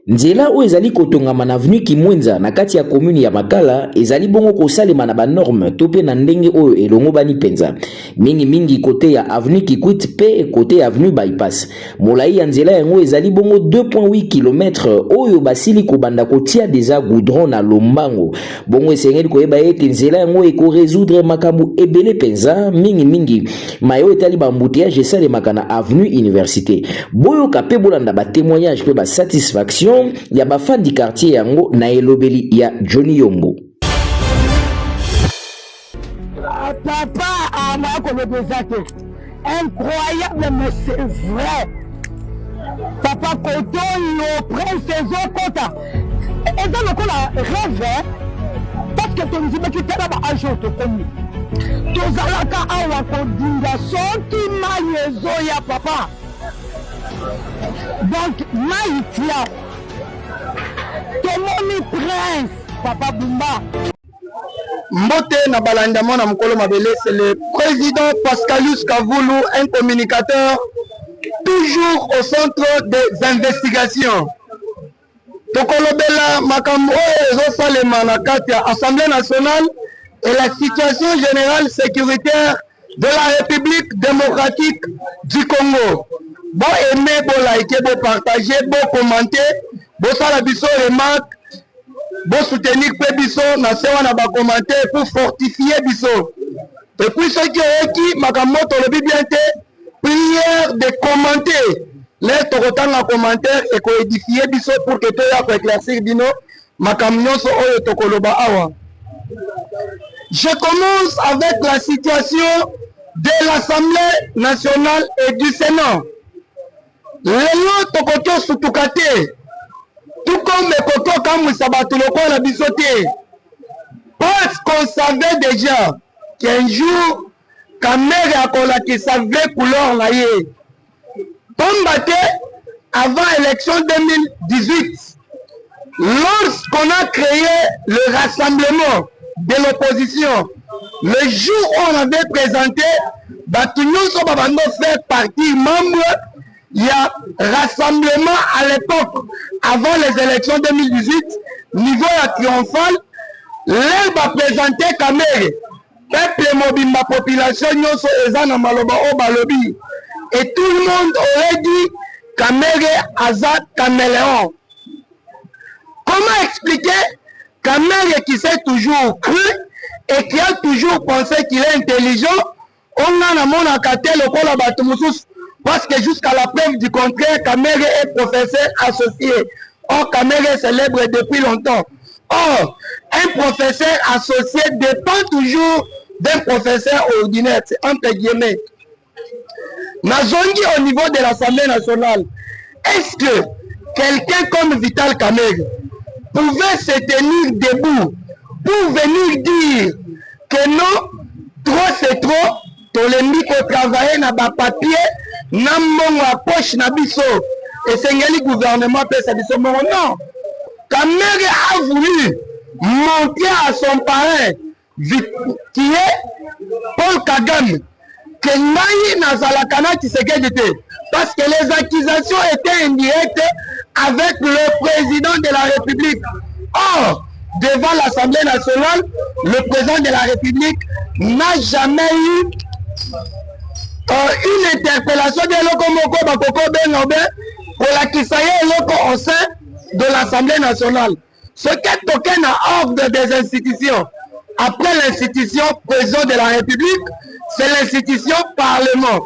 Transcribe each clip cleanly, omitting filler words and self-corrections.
Nzela o ezali kotongama na avenue Kimwenza na kati ya commune ya Makala ezali bongo kosalema na ba norme to pe na ndenge oyo elongo bani penza. Mingi kote ya avenue Kikwit pe kote ya avenue Bypass. Molai ya nzela yango ezali bongo 2.8 km oyo basili kobanda kotia deja goudron na lombango. Bongo esengeli koyeba ete nzela yango eko résoudre makambo ebele penza mingi mayo etali ba embouteillage esalemaka na avenue Université. Boyo kape bolanda ba témoignage pe ba satisfaction ya ba fan du quartier yango na elobeli ya Johnny Yombo. Papa a incroyable mais c'est vrai. Papa Koto le prince saison kota. Et dans le la rêve parce que tu dis que tu es là agent to comme. Tozalaka awa ko dinga soki mayezo ya papa. Donc Maïtia Tomoni prince Papa Bumba Mbote na balanda mona mukolo mabele, c'est le président Pascalus Kavoulou, un communicateur toujours au centre des investigations. Tokolobela makambo ezo salema na kati ya Assemblée nationale et la situation générale sécuritaire de la République démocratique du Congo. Bon aimer, bon liker, bon partager, bon commenter, bon sala biso remarque, bon soutenir biso na sewa na ba commenter pour fortifier biso. Et puis ceux qui ont qui makamoto le bien te prière de commenter. Les torotanga commentaire et ko édifier biso pour que toi ya éclaircir bino makamnyoso oyo tokoloba awa. Je commence avec la situation de l'Assemblée nationale et du Sénat. Lelo tokoto sutukate tout comme les koto comme sabatuloko la bisoté parce qu'on savait déjà qu'un jour Kamere akola qui savait couleur la yé tombate avant l'élection 2018 lorsqu'on a créé le rassemblement de l'opposition, le jour où on avait présenté Batunyon Sobabando fait partie membre. Il y a rassemblement à l'époque, avant les élections 2018, niveau triomphal, l'air va présenter Kamere. Peuple mobile, population, nyoso ezana maloba o balobi. Et tout le monde aurait dit Kamere Azad Caméléon. Comment expliquer Kamere qui s'est toujours cru et qui a toujours pensé qu'il est intelligent, on a un monde à cater le col à Batumoussous. Parce que jusqu'à la preuve du contraire, Kamere est professeur associé. Or, Kamere est célèbre depuis longtemps. Or, un professeur associé dépend toujours d'un professeur ordinaire. C'est entre guillemets. Nazongi au niveau de l'Assemblée nationale, est-ce que quelqu'un comme Vital Kamere pouvait se tenir debout pour venir dire que non, trop c'est trop, Tolembi ko travailler na ba papier, na mbongo a poche na biso, et sengeli gouvernement peut sa biso mbongo. Non, Kamere a voulu monter à son parrain, qui est Paul Kagame, que Naï Nazalakana Tshisekedi était, parce que les accusations étaient indirectes avec le président de la République. Or, devant l'Assemblée nationale, le président de la République n'a jamais eu une interpellation de l'Okomoko Bakoko Bengobe pour la Kisaye Loko au sein de l'Assemblée nationale. Ce qu'est token à ordre des institutions. Après l'institution président de la République, c'est l'institution Parlement.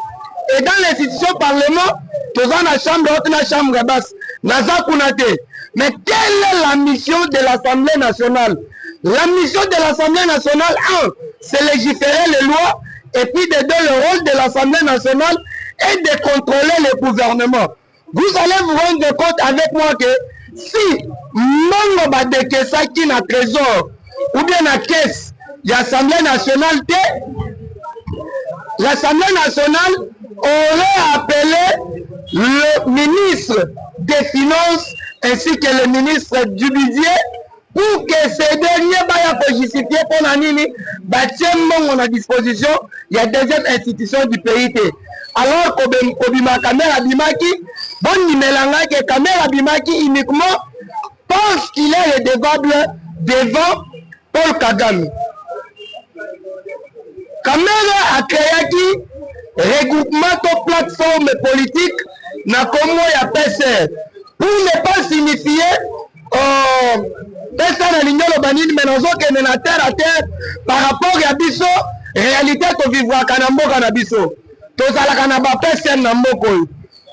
Et dans l'institution Parlement, tous en la chambre haute, la chambre basse, Naza Kounate. Mais quelle est la mission de l'Assemblée nationale? La mission de l'Assemblée nationale, c'est légiférer les lois, et puis de deux, le rôle de l'Assemblée nationale est de contrôler le gouvernement. Vous allez vous rendre compte avec moi que si Mongo Badekesa qui n'a trésor ou bien la caisse de l'Assemblée nationale, l'Assemblée nationale aurait appelé le ministre des Finances ainsi que le ministre du Budget pour que ces derniers soient justifiés pour la nini, on a disposition, il y a deuxième institution du pays. Alors que Kamera Bimaki, bon numéro que Kamera Bimaki uniquement pense qu'il est redevable devant Paul Kagame. Kamere a créé regroupement de plateforme politique na Congo ya PSR pour ne pas signifier PSR na lignolo banini menazo kene na terre à terre par rapport à biso réalité to vivre kana mboka na biso tozalaka na ba PSR na mboko.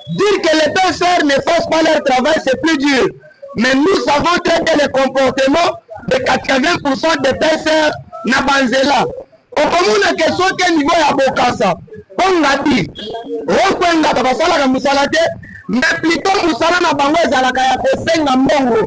Dire que les PSR ne fassent pas leur travail c'est plus dur, mais nous savons traiter le comportement de 80% des PSR na banzela. Okomuna question ke niveau ya bokasa pongati okwenga basalaka musala te mais plutôt musala na bango ezalaka ya kosenga mbongo.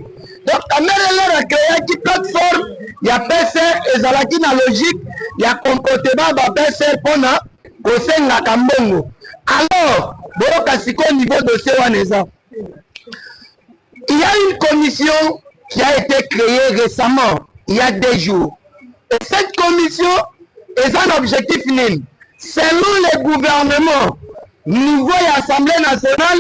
Donc Kamere leur a créé une plateforme ya PSR ezalaki na logique ya comportement ba PSR pona kosenga kambongo. Alors boyoka siko niveau dossier waneza, il y a une commission qui a été créée récemment il y a 2 jours, et cette commission est un objectif nul. Selon le gouvernement, niveau de l'Assemblée nationale,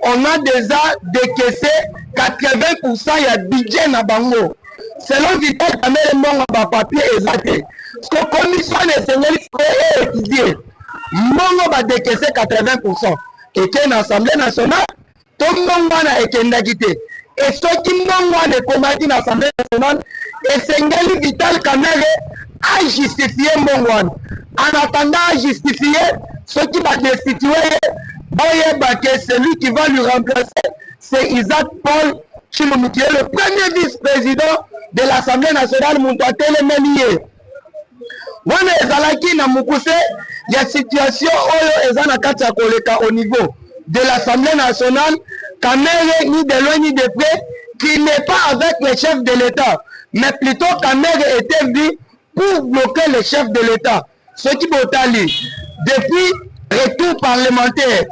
on a déjà décaissé 80% du budget na bango. Selon Vital Kamere Mbongo ba papier exacté. Ce que la commission nationale fait étudier, Mbongo va décaisser 80%. Et que l'Assemblée nationale, tout le monde a été indagité. Et ce qui Mbongo a combattu l'Assemblée nationale, et c'est Vital Kamere a justifié Mbongo. En attendant à justifier ce qui va destituer, celui qui va lui remplacer, c'est Isaac Paul Tshilombo, qui est le premier vice-président de l'Assemblée nationale Muntatele Melié. Wana ezalaki na mukuse ya situation oyo ezana kati ya koleka au niveau de l'Assemblée nationale, Kamere ni de loin ni de près, qui n'est pas avec le chef de l'État, mais plutôt Kamere était vu pour bloquer le chef de l'État. Ce qui botali, depuis retour parlementaire,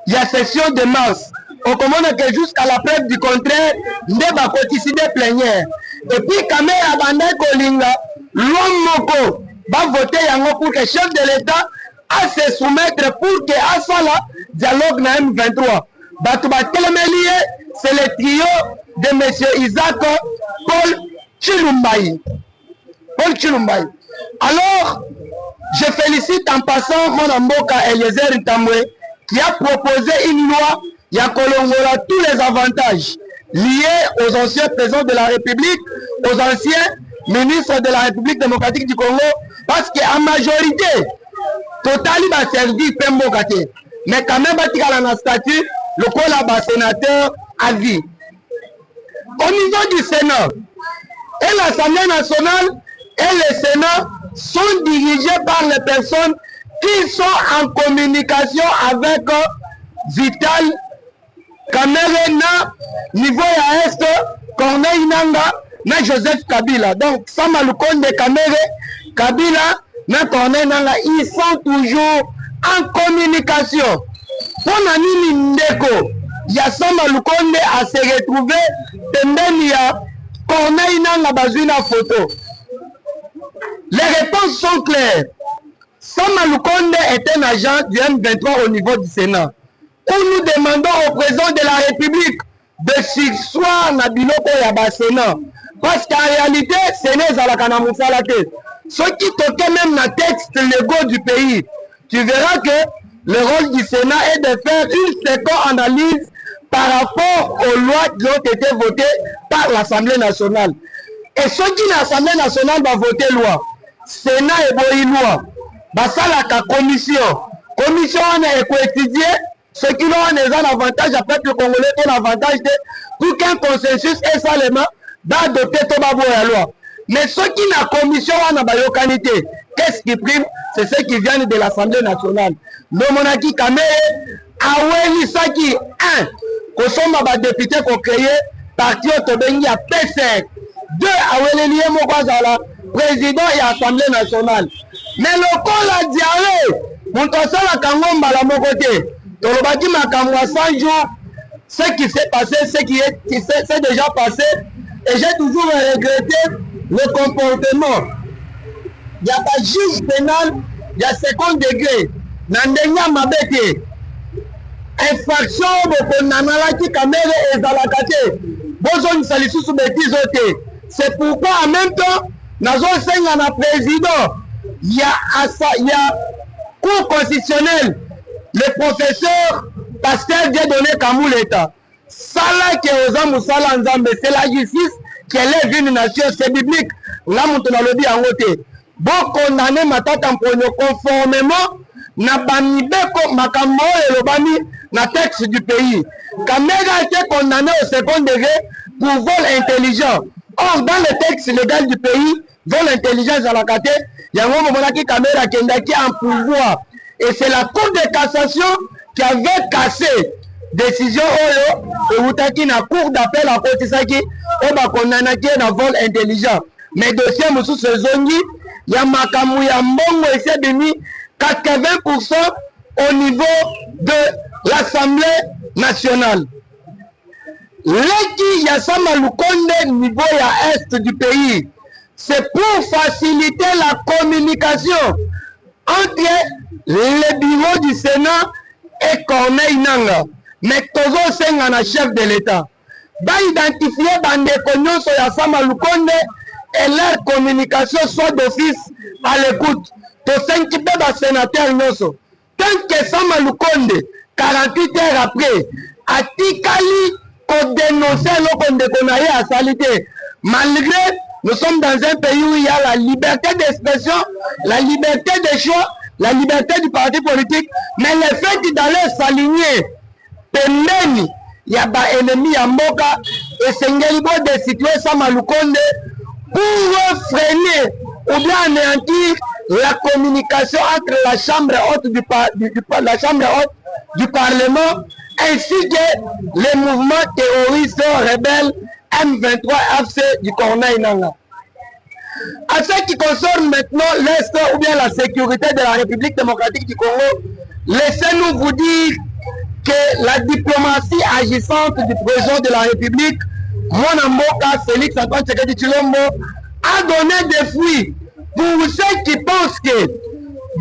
il y a session de mars, on commande que jusqu'à la preuve du contraire, ne va cotiser plénière. Et puis Kamere Abandai Kolinga, l'homme moko va voter yango pour que le chef de l'État a se soumettre pour que à ça là dialogue na M23. C'est le trio de M. Isaac Paul Tshilombo. Alors, je félicite en passant mon amboka Eliezer Ntambwe qui a proposé une loi qui a colongola tous les avantages liés aux anciens présidents de la République, aux anciens ministres de la République démocratique du Congo, parce qu'en majorité, totali va servir Pembokate. Mais quand même, il y a un statut, le col sénateur à vie. Au niveau du Sénat, et l'Assemblée nationale et le Sénat sont dirigés par les personnes qui sont en communication avec Vital Kamere na niveau ya Est, Corneille Nanga na Joseph Kabila. Donc, Sama Lukonde Kamere, Kabila na Corneille Nanga, ils sont toujours en communication. Pour Nani Ndeko, il y a Sama Lukonde à se retrouver pembeni ya Corneille Nanga bazuna photo. Les réponses sont claires. Sama Lukonde est un agent du M23 au niveau du Sénat. Où nous demandons au président de la République de s'asseoir na biloko ya ba Sénat. Parce qu'en réalité, Sénat ezalaka na musala te. Ceux qui toquent même na texte légaux du pays, tu verras que le rôle du Sénat est de faire une seconde analyse par rapport aux lois qui ont été votées par l'Assemblée nationale. Et ceux qui l'Assemblée nationale va voter loi, Sénat et boyi loi, basalaka commission. Commission on est étudier ce qui ont un avantage à peuple congolais, un avantage pour qu'un consensus est seulement d'adopter tout la loi. Mais ceux qui n'ont commission on a bayokanité, qu'est-ce qui prime? C'est ceux qui viennent de l'Assemblée nationale. Le monarchie Kamere, Aweli Saki 1, Kosoma ba député qu'on créé, parti Otobengi à PC. 2 Aweli Lié Mokwazala, président et Assemblée nationale. Mais le col a diarrhée, Montosala Kangomba la Mokote. Tolobaki Makamwa 100 jours, ce qui s'est passé, ce qui s'est déjà passé, et j'ai toujours regretté le comportement. Il n'y a pas juge pénal, il y a second degré. Nandenya Mabete, infraction de Konanalaki Kamere et Zalakate. bozongisa lisusu bêtise oyo te. C'est pourquoi en même temps nazosenga na président ya cour constitutionnelle le professeur Pasteur Dieudonné Kamuleta salaki oza mosala nzambe, c'est la justice qui élève une nation, c'est biblique. Nga mutu nalobi yango te. Bon condamner Matata Mponyo conformément na bamibeko makambo elobami na texte du pays. Kamega a été condamné au second degré pour vol intelligent. Or, dans le texte légal du pays, vol intelligent à la kate, yango momonaki Kamega kendaki en pouvoir. Et c'est la Cour de cassation qui avait cassé décision oyo et outaki na cour d'appel à Kotisaki et ba condamnaki na vol intelligent. Mais dossier mosusu ezongi ya makambo ya mbongo ese bimi 80% au niveau de l'Assemblée nationale. Leki ya Sama Lukonde niveau ya est du pays, c'est pour faciliter la communication entre le bureau du Sénat et Corneille Nanga. Mais Tozo Senga na chef de l'État va identifier bandeko nyonso ya Sama Lukonde et leur communication soit d'office à l'écoute. Tosenki pe ba sénateur nyonso tant que Sama Lukonde 48 heures après atikali ko dénoncer loko ndeko na ye asali te. Malgré nous sommes dans un pays où il y a la liberté d'expression, la liberté de choix, la liberté du parti politique, mais le fait d'aller s'aligner pembeni ya ba ennemi ya mboka esengeli bo de situer Sama Lukonde pour freiner ou bien anéantir la communication entre la chambre haute du Parlement ainsi que les mouvements terroristes rebelles M23 FC du Corneille Nanga. À ce qui concerne maintenant l'Est ou bien la sécurité de la République démocratique du Congo, laissez-nous vous dire que la diplomatie agissante du président de la République, Mwana Mboka Félix Antoine Tshisekedi Tshilombo, a donné des fruits pour ceux qui pensent que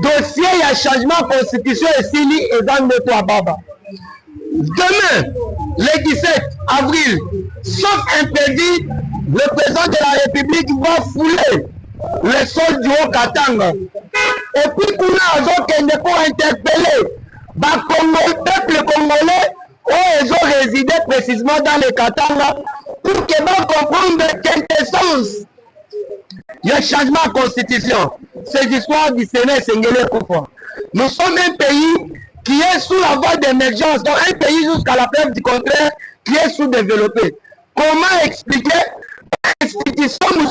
dossier et changement de constitution est sili et dans le toit baba. Demain, le 17 avril, sauf impédi, le président de la République va fouler le sol du Haut-Katanga. Et puis, Kuna pour interpeller le peuple congolais où ils ont résidé précisément dans le Katanga pour qu'ils comprennent la quintessence du changement de constitution. C'est l'histoire du Sénat Sengele Koufoué. Nous sommes un pays qui est sous la voie d'émergence, donc un pays jusqu'à la preuve du contraire qui est sous-développé. Comment expliquer l'institution le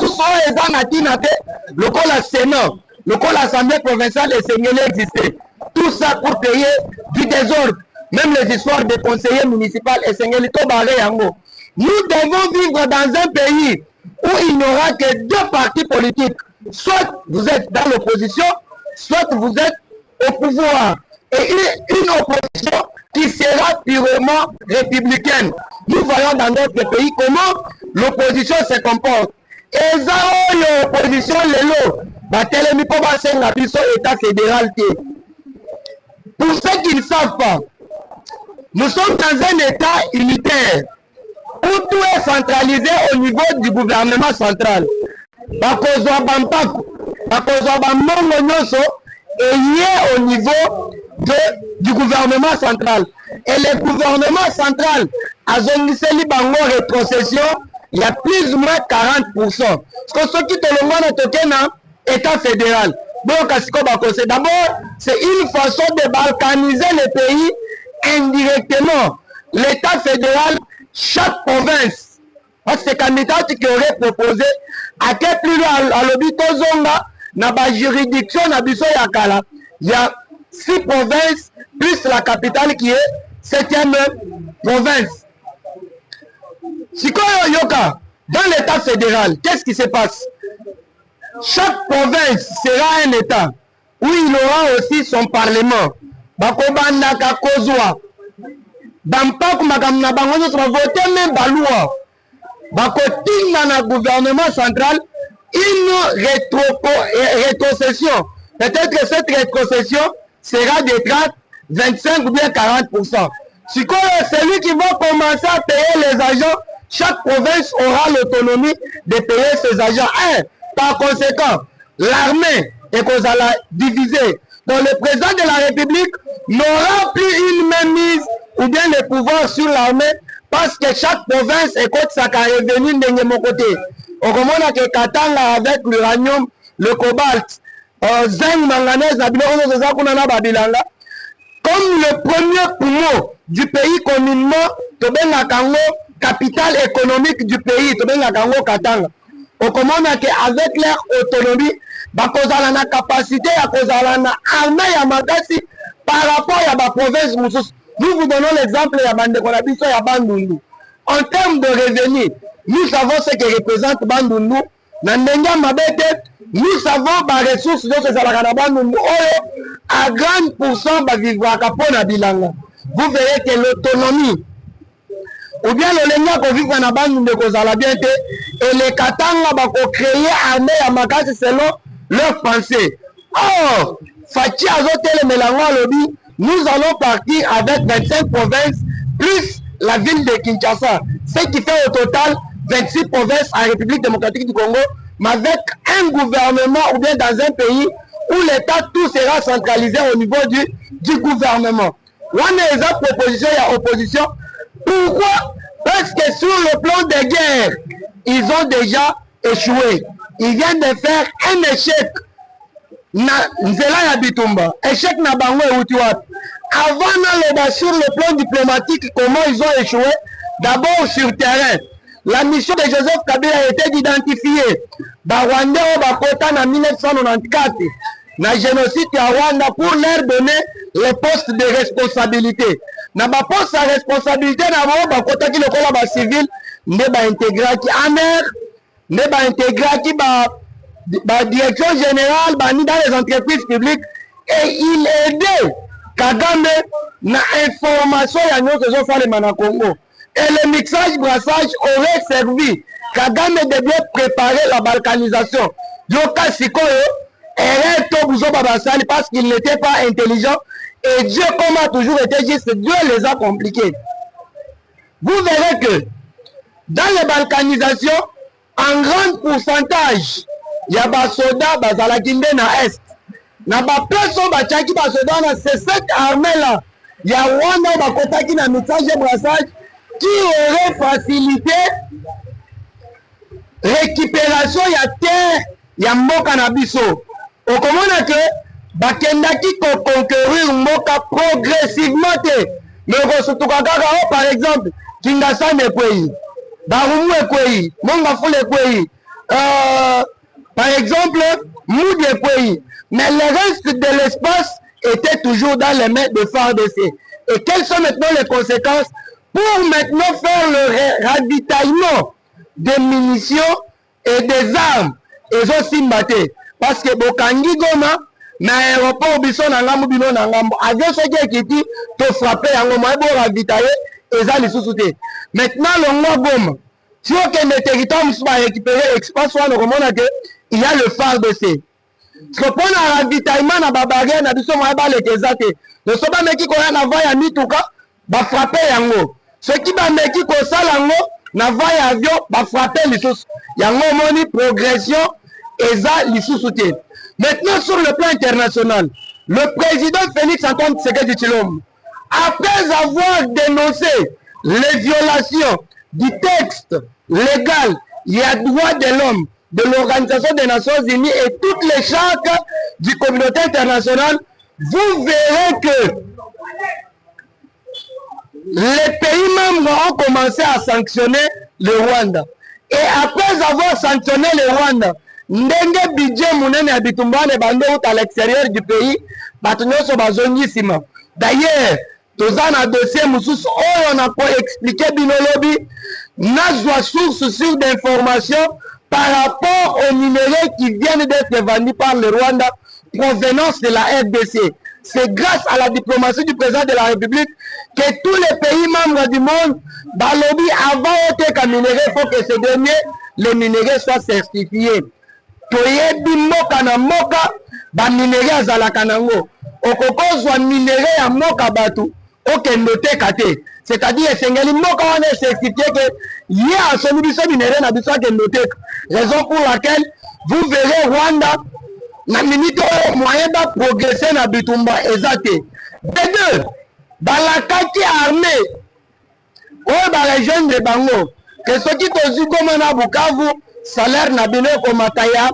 col Sénat, le col Assemblée provinciale et Sengele existait. Tout ça pour payer du désordre. Même les histoires des conseillers municipaux et Sengele Tobaré Yango. Nous devons vivre dans un pays où il n'y aura que deux partis politiques. Soit vous êtes dans l'opposition, soit vous êtes au pouvoir. Et une opposition qui sera purement républicaine. Nous voyons dans notre pays comment l'opposition se comporte. Et ça, l'opposition, l'État fédéral. Pour ceux qui ne savent pas, nous sommes dans un État unitaire où tout est centralisé au niveau du gouvernement central. Bakozwa Bampaku, Bakozwa Bamongo Nyoso est lié au niveau du gouvernement central. Et le gouvernement central a zongiseli bango rétrocession, il y a plus ou moins 40%. Parce que ce qui te le monde est un État fédéral. D'abord, c'est une façon de balkaniser le pays indirectement. L'État fédéral, chaque province, parce que c'est candidat qui aurait proposé à quel plus à l'obito zonga, na ba juridiction na biso yakala. Il y a 6 provinces plus la capitale qui est 7e province. Sikoyo Yoka, dans l'État fédéral, qu'est-ce qui se passe? Chaque province sera un État où il aura aussi son parlement. Bakobanda Kakozwa. Bampaku makamna bangozo sera voté même balua. Bakotinga na gouvernement central une rétrocession. Peut-être que cette rétrocession sera de 30, 25 ou bien 40%. C'est celui qui va commencer à payer les agents chaque province aura l'autonomie de payer ses agents. Par conséquent, l'armée est divisée. Donc le président de la République n'aura plus une mainmise ou bien le pouvoir sur l'armée parce que chaque province écoute sa revenu de mon côté. Au moment que Katanga avec l'uranium, le cobalt, zinc, manganèse, comme le premier poumon du pays communément, capitale économique du pays, Katanga. Au moment qu'avec leur autonomie, bakozala na capacité à kozala na armée ya makasi par rapport à la province. Nous vous donnons l'exemple de Bande Konabiso et Bandundu. En termes de revenus, nous savons ce que représente Bandundu. Nous savons les ressources de ces Bandundu. À grand pourcent, vivre à Kapona Bilanga. Vous verrez que l'autonomie, ou bien le Lenga qu'on vit dans Bandundu de Kozala bien et les Katanga vont créer armée à Makasi selon leur pensée. Or, Fachi Azotel et Mélango Lobby, nous allons partir avec 25 provinces plus la ville de Kinshasa, ce qui fait au total 26 provinces en République démocratique du Congo, mais avec un gouvernement ou bien dans un pays où l'État tout sera centralisé au niveau du gouvernement. On a des propositions et opposition. Pourquoi? Parce que sur le plan de guerre, ils ont déjà échoué. Ils viennent de faire un échec. Échec na bango et Utiwap. Avant sur le plan diplomatique, comment ils ont échoué? D'abord sur terrain. La mission de Joseph Kabila a été d'identifier Rwanda en 1994, na génocide à Rwanda pour leur donner les postes de responsabilité. Na ba poste de responsabilité na bakota ki lokola ba civil ne ba intégrer ki amer ne ba intégrer ki ba direction générale ba ni dans les entreprises publiques et il aidait Kagame na information ya nyonso zo fale mana Congo. Et le mixage brassage aurait servi Kagame de bien préparer la balkanisation. Yoka Sikoyo est tout bouzo babasali parce qu'il n'était pas intelligent et Dieu comme a toujours été juste, Dieu les a compliqués. Vous verrez que dans les balkanisations, en grand pourcentage, il y a des soldats bazalakinde na est. Na ba personne bachaki ba soldats na c'est cette armée là. Il y a Rwanda bakotaki na mixage brassage qui aurait facilité récupération ya terre ya mboka na biso. Okomona que bakendaki ko conquérir mboka progressivement te. Mais kosutuka kaka par exemple Kinshasa ekwei, Barumu ekwei, Mongafule ekwei, par exemple Moudi ekwei. Mais le reste de l'espace était toujours dans les mains de FARDC. Et quelles sont maintenant les conséquences pour maintenant faire le ravitaillement des munitions et des armes et aussi mbaté? Parce que Bokangi Goma, na aéroport biso na ngambo bino na ngambo avion soki ekiti to frapper yango mo ebo ravitailler eza lisusu te. Maintenant longo Goma si okende territoire musu ba récupérer express wana komona que il y a le FARDC. Parce que pour la ravitaillement na babarrière na biso mo eba lekeza te. Le soba meki ko ya na va ya mituka ba frapper yango. Ceux qui ba meki ko sala yango na va ya avion ba frapper lisusu. Yango moni progression eza lisusu te. Maintenant, sur le plan international, le président Félix Antoine Tshisekedi Tshilombo, après avoir dénoncé les violations du texte légal et à droit de l'homme de l'Organisation des Nations Unies et toutes les chartes du communauté internationale, vous verrez que les pays membres ont commencé à sanctionner le Rwanda. Et après avoir sanctionné le Rwanda, ndenge budget munene ya bitumbane bande à l'extérieur du pays batunyoso bazongisima. D'ailleurs toza na dossier mususu oyo na ko expliquer binolobi nazwa source sur d'information par rapport aux minéraux qui viennent d'être vendus par le Rwanda provenance de la RDC. C'est grâce à la diplomatie du président de la République que tous les pays membres du monde balobi avant oteka minéraux, il faut que ce dernier les minéraux soient certifiés. Toyebi moka na moka ba minéraux azalaka nango okokozwa minéraux ya moka batu okende teka te. c'est-à-dire esengeli mboka wana certifié que ye asombi biso minere na biso akende te, raison pour laquelle vous verrez Rwanda na minute oyo moyen ba progresser na bitumba eza te. De deux, balakaki armée oyo barejoindre bango ke soki tozwi goma na Bukavu salaire na bino ekomata ya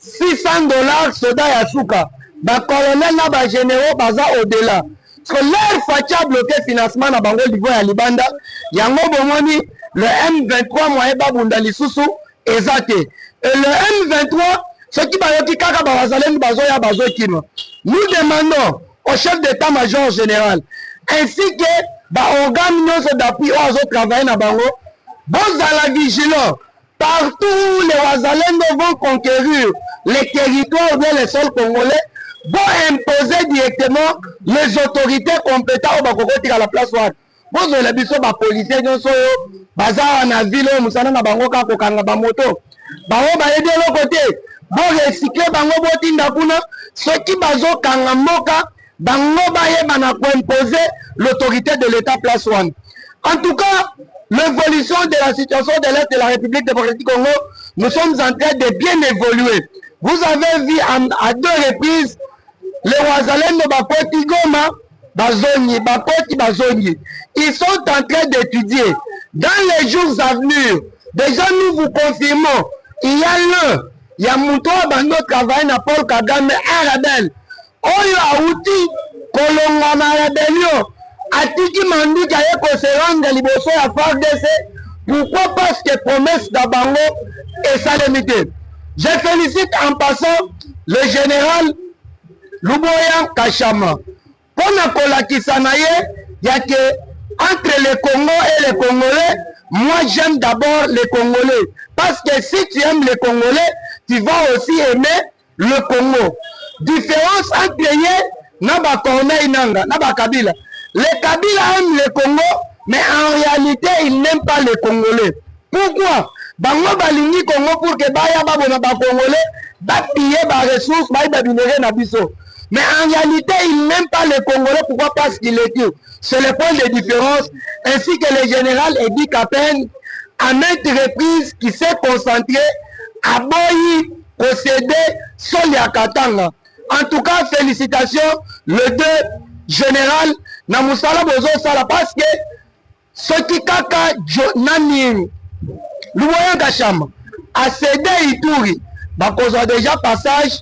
$600 soda ya suka, bacolonel na bagénéraux baza au-delà. Parce que leur fatia bloqué financement na bango niveau ya libanda, yango bomoni le M23 moyen babunda lisusu eza te. Et le M23 soki bayoki kaka bazalendo bazoya bazokima. Nous demandons au chef d'état-major général ainsi que baorgane nyonso d'appui oyo azotravaille na bango bozala vigilant. Partout les Wazalendo vont conquérir les territoires ou bien les sols congolais, vont imposer directement les autorités compétentes au Bakokoti à la place où vous avez besoin de policiers, bazar na ville, musana na bango ka kokanga ba moto. Bango ba aider l'autre côté, bon recycler bango botinda kuna, ceux qui bazo kanga moka, bango ba yeba na ko imposer l'autorité de l'État place one. En tout cas, l'évolution de la situation de l'Est de la République démocratique du Congo, nous sommes en train de bien évoluer. Vous avez vu à 2 reprises les Wazalendo Bakoti Goma, Bazongi, Bakoti Bazongi. Ils sont en train d'étudier. Dans les jours à venir, déjà nous vous confirmons, il y a l'un, il y a Mouto Bando travail na Paul Kagame, un rebelle. Oyo Aouti, Kolonga na rébellion. Atiki Mandi qui a se rendre liboso à FARDC. Pourquoi? Parce que promesse d'Abango est salamité. Je félicite en passant le général Luboya Kachama. Pour la Kolakisanaye, il y a que entre les Congo et les Congolais, moi j'aime d'abord les Congolais. Parce que si tu aimes les Congolais, tu vas aussi aimer le Congo. Différence entre Yé, Naba Corneille Nanga, Naba Kabila. Les Kabila aiment le Congo, mais en réalité, ils n'aiment pas les Congolais. Pourquoi? Bango balingi Congo pour que baya babona ba Congolais, ba piller ba ressources, ba binéré na biso. Mais en réalité, ils n'aiment pas les Congolais. Pourquoi? Parce qu'ils les tuent. C'est le point de différence. Ainsi que le général Edi Kapen, à maintes reprises, qui s'est concentré à Boyi, procéder, Solia Katanga. En tout cas, félicitations, le 2 général Namusala Bozo Sala, parce que ce qui kaka Nani Louvoyan Kachama a cédé Ituri, donc on a déjà passage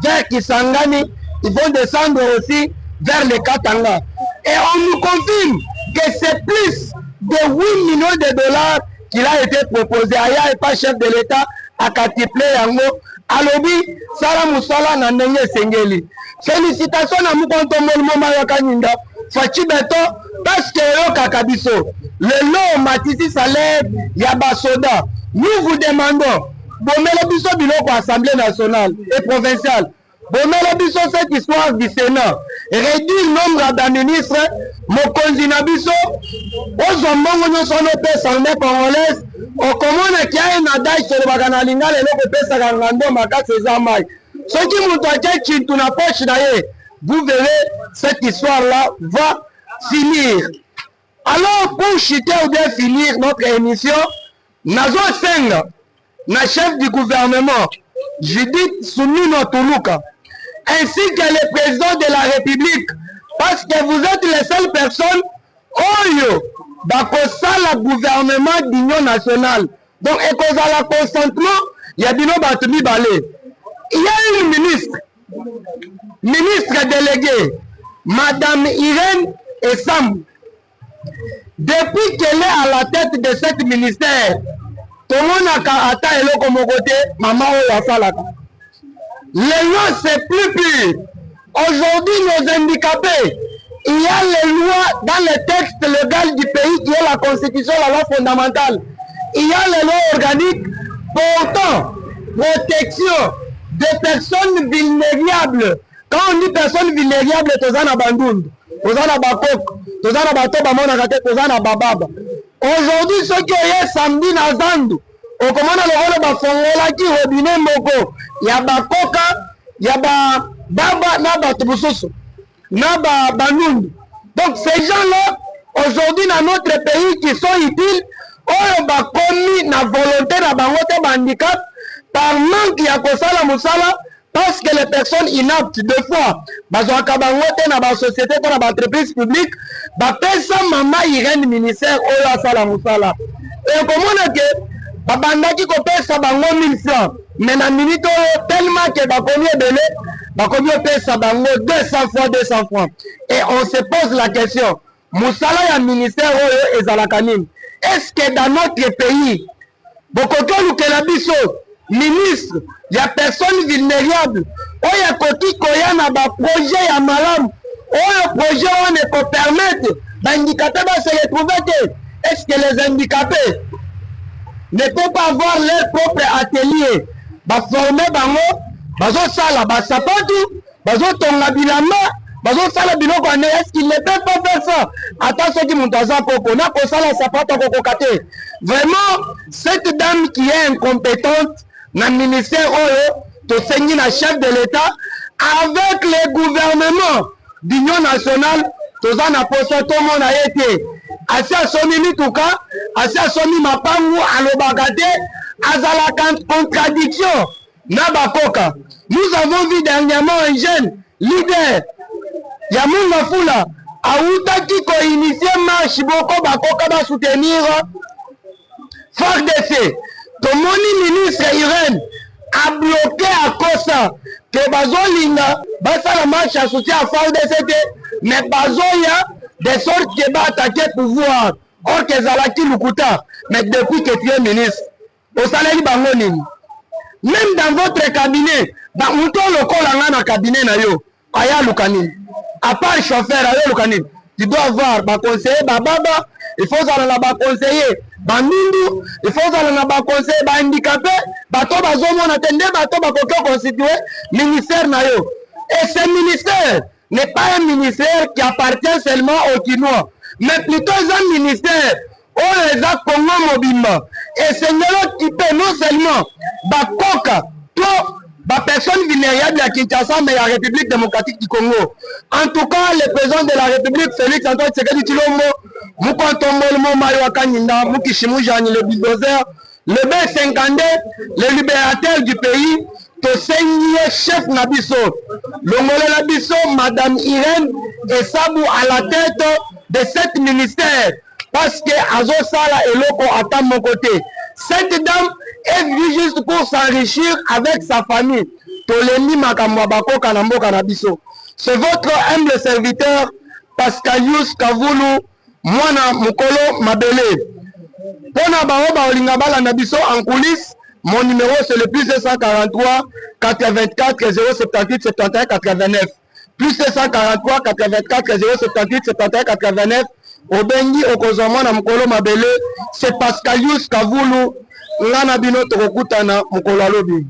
vers Kisangani, ils vont descendre aussi vers le Katanga. Et on nous confirme que c'est plus de 8 millions de dollars qu'il a été proposé. Aya et pas chef de l'État à Katiple Yango. Alobi, Sala Moussala Nandenge Sengeli. Félicitations à Moukonto Molmo Yakaninda. Fachi Beto, parce que le Kakabiso, le long Matisi Salaire, Yaba Soda. Nous vous demandons, Bomelo Biso Biloko Assemblée nationale et provinciale, Bomelo Biso cette histoire du Sénat, réduire le nombre de ministres, Mokonzi Nabiso, aux hommes qui sont nos personnes congolaises, au commun qui a un adage sur le Baganalinga, et l'autre personne à Rando, Maka, Césamay. Ce qui nous doit Chintu na poche d'ailleurs, vous verrez, cette histoire-là va finir. Alors, pour chuter ou bien finir notre émission, Nazo Senga, la chef du gouvernement, Judith Soumino Toulouka, ainsi que le président de la République, parce que vous êtes les seules personnes, Oyo, Bakosala gouvernement d'union nationale. Donc, et qu'on a la consentement, il y a Bino Batumi Balé. Il y a une ministre déléguée, Madame Irène Essam. Depuis qu'elle est à la tête de cet ministère, tout le monde a atteint le comme côté, maman Oyasalaka. Les lois, c'est plus pur. Aujourd'hui, nos handicapés, il y a les lois dans les textes légaux du pays qui est la constitution, la loi fondamentale. Il y a les lois organiques portant protection des personnes vulnérables. Quand on dit personnes vulnérables, tozana bandundu, tozana bakok, tozana batoba mona kate, tozana bababa. Aujourd'hui, ceux qui ont samedi na zandu, au commande le rôle bafongola qui robinet moko, ya bakoka, ya baba na batubusoso, na bandundu. Donc ces gens-là, aujourd'hui dans notre pays qui sont utiles, oyo bakomi na volonté na bango te handicap par manque ya kosala musala parce que les personnes inaptes deux fois bazwaka bango te na ba société to na ba entreprise publique bapesa mama Irène ministère oyo asala musala et komona ke babandaki kopesa bango 1000 francs mais na minute oyo tellement que bakomi ebele bakomi opesa bango 200 francs et on se pose la question musala ya ministère oyo ezalaka nini? Est-ce que dans notre pays bokoki olukela biso ministre ya personne vulnérable oyo akoki koya na baprojet ya malamu oyo projet wana ekopermettre bahandicapés base retrouver te? Est-ce que les handicapés ne peuvent pas avoir leur propre atelier baformer bango bazosala basapatu bazotonga bilamba bazosala biloko ane? Est-ce qu'il ne peut pas faire ça? Ata soki mutu aza koko na kosala sapato akokoka te. Vraiment cette dame qui est incompétente na ministère oyo tosengi na chef de l'État avec le gouvernement d'union nationale toza na poso tomona ye te asi asomi mituka asi asomi mapangu alobaka te azalaka contradiction na bakoka. Nous avons vu dernièrement un jeune leader Yamunga Fula autaki ko-initier marche boko bakoka ba soutenir FARDC. Tomoni ministre Irène a bloqué à cause que bazolinga basala marche à soutien à FARDC mais bazoya de sorte que ba attaquer pouvoir or que zalaki lukuta mais depuis que tu es ministre au salaire bango nini? Même dans votre cabinet ba muto lokola na cabinet na yo aya lukani à part chauffeur aya lukani tu dois avoir ba conseiller ba baba il faut aller là ba conseiller ba mindu il faut aller là ba conseiller ba handicapé bato bazomona tende bato bakoki constituer ministère na yo et ce ministère n'est pas un ministère qui appartient seulement aux Kinois mais plutôt un ministère où les a Congo mobimba et c'est qui peut non seulement bakoka to ba personne vulnérable à Kinshasa mais à la République démocratique du Congo. En tout cas, le président de la République, Félix Antoine Tshisekedi Tshilombo, Mukontombolmo Mayo Kanyinda, Mukishimu Jani, le bulldozer, le B52, le libérateur du pays, Tosenye chef Nabiso, Longole Nabiso, Madame Irène et Sabou à la tête de cet ministère. Parce que Azosala et Loko attend mon côté. Cette dame est venue juste pour s'enrichir avec sa famille. Toleni Makamwabako Kanambo Kanabiso. C'est votre humble serviteur, Pascalius Kavulu, Mwana Mukolo Mabele. Pona Baoba Olingabala Nabiso en coulisses, mon numéro c'est le plus 243 84 078 71 89. Plus 243 84 078 71 89. Obengi okozoma na mukolo mabele c'est Pascalius Kavulu ngana bino tokokutana mukolo alobi.